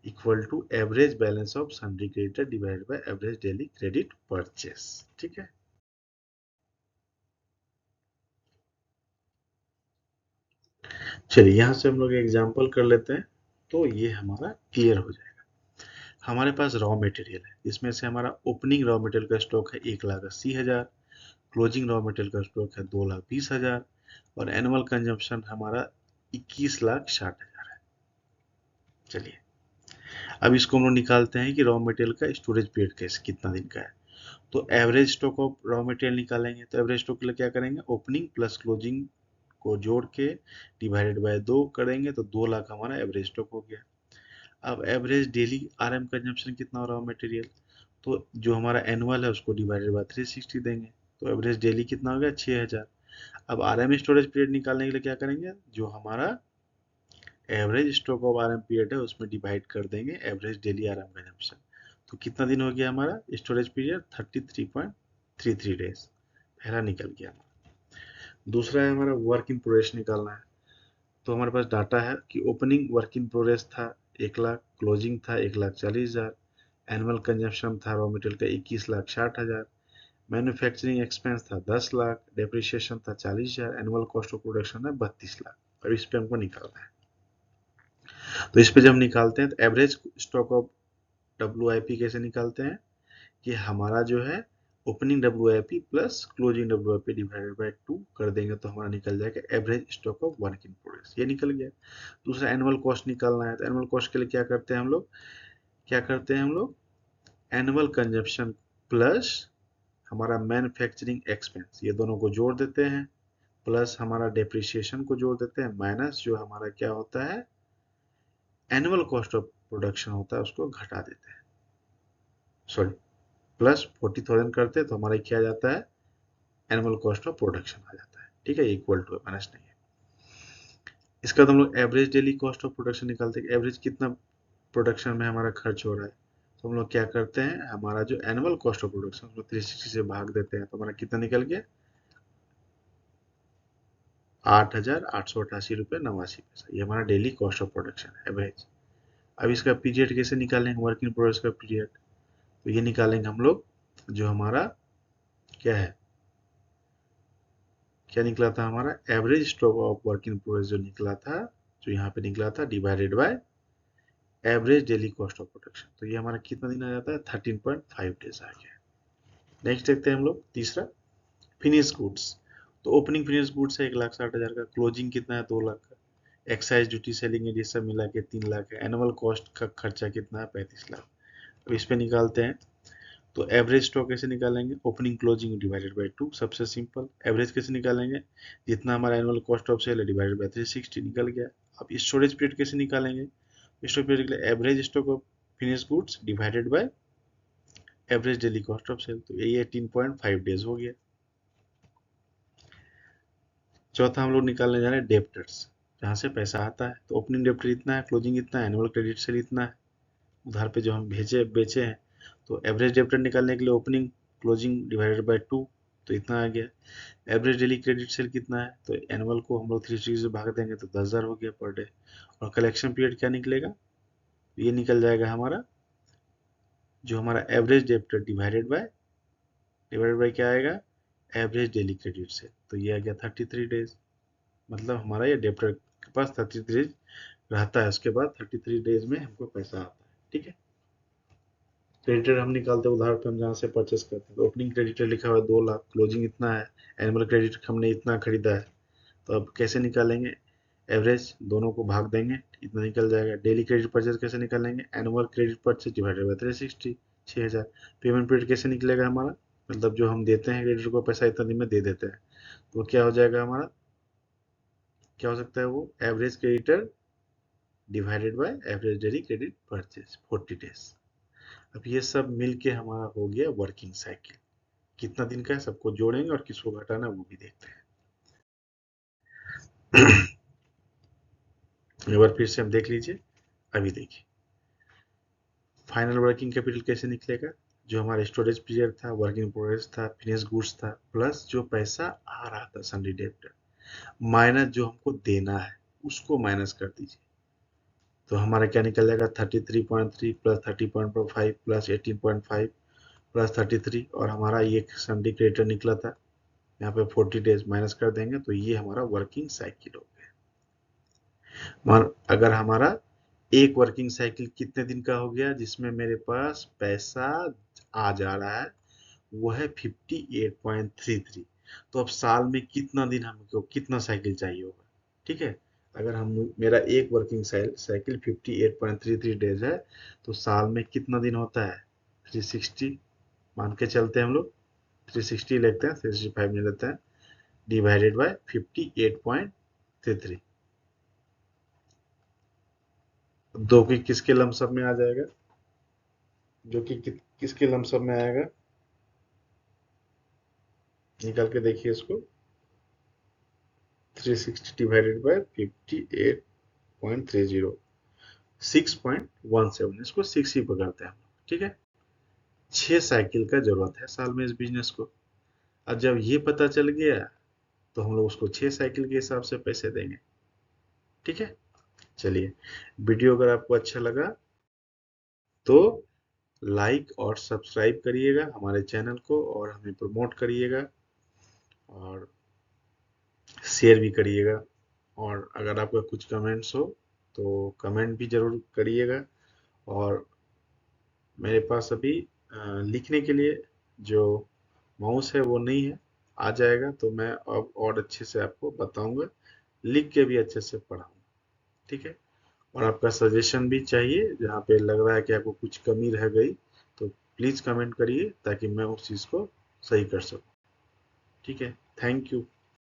equal to average balance of sundry creditor divided by average daily credit purchase. ठीक है, चलिए यहां से हम लोग एग्जांपल कर लेते हैं तो ये हमारा क्लियर हो जाएगा। हमारे पास रॉ मटेरियल है, इसमें से हमारा ओपनिंग रॉ मटेरियल का स्टॉक है 1,80,000, क्लोजिंग रॉ मटेरियल का स्टॉक है 2,20,000 और एनुअल कंजम्पशन हमारा 21,60,000 है। चलिए अब इसको हम लोग निकालते हैं कि रॉ मटेरियल का स्टोरेज पीरियड कैसे कितना दिन का है। तो average stock of raw material निकालेंगे, तो एवरेज स्टॉक के लिए क्या करेंगे, ओपनिंग प्लस क्लोजिंग को जोड़ के डिवाइडेड बाय 2 करेंगे तो 2 लाख हमारा एवरेज स्टॉक हो गया। अब एवरेज डेली आरएम कंजम्पशन कितना हो रहा है मटेरियल, तो जो हमारा एनुअल है उसको डिवाइडेड बाय 360 देंगे तो एवरेज डेली कितना हो गया 6,000। अब आरएम स्टोरेज पीरियड निकालने के लिए क्या करेंगे, जो हमारा average stock of RM period है उसमें डिवाइड कर देंगे एवरेज डेली आरएम कंजम्पशन। तो कितना दिन हो गया हमारा स्टोरेज पीरियड, 33.33 डेज, पहला निकल गया। दूसरा है हमारा वर्क इन प्रोग्रेस निकालना है। तो हमारे पास डाटा है कि ओपनिंग वर्क इन प्रोग्रेस था 1 लाख, क्लोजिंग था 1,40,000, एनुअल कंजम्पशन था रॉ मटेरियल का 21,60,000, मैन्युफैक्चरिंग एक्सपेंस था 10 लाख, डेप्रिसिएशन था 40,000, एनुअल कॉस्ट ऑफ प्रोडक्शन है 32 लाख। अब इस पे हमको निकालना है। तो इस पे जब हम निकालते हैं तो एवरेज स्टॉक ऑफ डब्ल्यू कैसे निकालते हैं कि हमारा जो है opening W plus closing W divided by 2 कर देंगे तो हमारा निकल जाएगा average stock of work in progress, ये निकल गया। दूसरा एनुअल कॉस्ट निकालना है, तो एनुअल कॉस्ट के लिए क्या करते हैं हम लोग, क्या करते हैं हम लोग, एनुअल कंजप्शन प्लस हमारा मैन्युफैक्चरिंग एक्सपेंस ये दोनों को जोड़ देते हैं, प्लस हमारा डेप्रिसिएशन को जोड़ देते हैं, माइनस जो हमारा क्या होता है एनुअल कॉस्ट ऑफ प्रोडक्शन होता है उसको घटा देते हैं, सॉरी प्लस 40,000 करते हैं तो हमारा क्या आ जाता है, एनुअल कॉस्ट ऑफ प्रोडक्शन आ जाता है, ठीक है, इक्वल टू माइनस नहीं है। इसका तो हम लोग average daily cost of production निकालते हैं, एवरेज कितना प्रोडक्शन में हमारा खर्च हो रहा है, तो हम लोग क्या करते हैं, हमारा जो एनुअल कॉस्ट ऑफ प्रोडक्शन उसको 360 से भाग देते हैं, तो हमारा कितना निकल गया, 8,888 रुपये 89 पैसा, ये हमारा डेली कॉस्ट ऑफ प्रोडक्शन है एवरेज। अब इसका पीरियड कैसे निकालेंगे, वर्क इन प्रोग्रेस का पीरियड, तो ये निकालेंगे हम लोग, जो हमारा क्या है, क्या निकला था हमारा average stock of work in progress जो निकला था, जो यहाँ पे निकला था, divided by average daily cost of production, तो ये हमारा कितना दिन आ जाता है, 13.5 डेज आ गया। नेक्स्ट देखते हैं हम लोग तीसरा, फिनिश गुड्स। तो ओपनिंग फिनिश गुड्स है 1,60,000 का, क्लोजिंग कितना है 2 लाख का, एक्साइज ड्यूटी सेलिंग ये सब मिला के 3 लाख है, एनुअल कॉस्ट का खर्चा कितना है 35 लाख। अब इस पे निकालते हैं, तो एवरेज स्टॉक कैसे निकालेंगे, ओपनिंग क्लोजिंग डिवाइडेड बाय 2, सबसे सिंपल। एवरेज कैसे निकालेंगे, जितना हमारा एनुअल कॉस्ट ऑफ सेल है डिवाइडेड बाय 360 निकल गया। अब स्टोरेज पीरियड कैसे निकालेंगे, स्टोरेज पीरियड के लिए average stock of finish goods divided by average daily cost of sale, तो ये 18.5 डेज हो गया। चौथा हम लोग निकालने जा रहे हैं डेप्टर्स, जहाँ से पैसा आता है, तो ओपनिंग डेप्टर इतना है, क्लोजिंग इतना है, एनुअल क्रेडिट सेल इतना है, उधार पे जो हम भेजे बेचे हैं, तो एवरेज डेप्टर निकालने के लिए ओपनिंग क्लोजिंग डिवाइडेड बाय 2, तो इतना आ गया। एवरेज डेली क्रेडिट सेल कितना है, तो एनुअल को हम लोग 360 से भाग देंगे तो 10,000 हो गया पर डे। और कलेक्शन पीरियड क्या निकलेगा, ये निकल जाएगा हमारा, जो हमारा एवरेज डेप्टर डिवाइडेड बाय क्या आएगा, एवरेज डेली क्रेडिट सेल, तो ये आ गया 33 डेज। मतलब हमारा ये डेप्टर के पास 33 डेज रहता है, उसके बाद 33 डेज में हमको पैसा आता है, ठीक है। क्रेडिटर हम निकालते हैं उधार पे, हम जहाँ से परचेस करते हैं, तो ओपनिंग क्रेडिटर लिखा हुआ है 2 लाख, क्लोजिंग इतना है, एनुअल क्रेडिट हमने इतना खरीदा है, तो अब कैसे निकालेंगे, एवरेज दोनों को भाग देंगे, इतना निकल जाएगा। डेली क्रेडिट परचेस कैसे निकालेंगे, annual credit purchase divided by 360, 6,000। Payment period कैसे निकलेगा हमारा, मतलब जो हम देते हैं क्रेडिटर को पैसा इतना दिन में दे देते हैं, तो क्या हो जाएगा हमारा, क्या हो सकता है वो, average creditor divided by average daily credit purchase 40 days. अब ये सब मिलके हमारा हो गया वर्किंग साइकिल, कितना दिन का है सबको जोड़ेंगे और किसको घटाना है वो भी देखते हैं। एक बार फिर से हम देख लीजिए, अभी देखिए फाइनल वर्किंग कैपिटल कैसे निकलेगा, जो हमारा स्टोरेज पीरियड था, वर्क इन प्रोग्रेस था, फिनिश गुड्स था, प्लस जो पैसा आ रहा था सन्डी डेब्टर, माइनस जो हमको देना है उसको माइनस कर दीजिए, तो हमारा क्या निकल जाएगा 33.3 प्लस 30.5 प्लस 18.5 प्लस 33, और हमारा ये सन्डी क्रेडिटर निकला था, यहाँ पे 40 डेज माइनस कर देंगे, तो ये हमारा वर्किंग साइकिल हो गया। अगर हमारा एक वर्किंग साइकिल कितने दिन का हो गया, जिसमें मेरे पास पैसा आ जा रहा है, वो है 58.33, तो अब साल में कितना दिन हमको कितना साइकिल चाहिए होगा, ठीक है। अगर हम मेरा एक वर्किंग साइकिल 58.33 डेज है, तो साल में कितना दिन होता है 360, मान के चलते हैं हम लोग 360 लेते हैं, 365 नहीं लेते हैं, डिवाइडेड बाय 58.33, दो की किसके लमसम में आ जाएगा, जो कि किसके लमसम में आएगा, निकाल के देखिए इसको, 360 डिवाइडेड बाय 58.30, 6.17, इसको 6 ही पकड़ते हैं हम, ठीक है। 6 साइकिल का जरूरत है साल में इस बिजनेस को, और जब ये पता चल गया तो हम लोग उसको 6 साइकिल के हिसाब से पैसे देंगे, ठीक है। चलिए, वीडियो अगर आपको अच्छा लगा तो लाइक और सब्सक्राइब करिएगा हमारे चैनल को, और हमें प्रमोट करिएगा और शेयर भी करिएगा, और अगर आपका कुछ कमेंट्स हो तो कमेंट भी जरूर करिएगा। और मेरे पास अभी लिखने के लिए जो माउस है वो नहीं है, आ जाएगा तो मैं अब और अच्छे से आपको बताऊंगा, लिख के भी अच्छे से पढ़ाऊंगा, ठीक है। और आपका सजेशन भी चाहिए, जहाँ पे लग रहा है कि आपको कुछ कमी रह गई, तो प्लीज़ कमेंट करिए ताकि मैं उस चीज़ को सही कर सकूं, ठीक है। Thank you.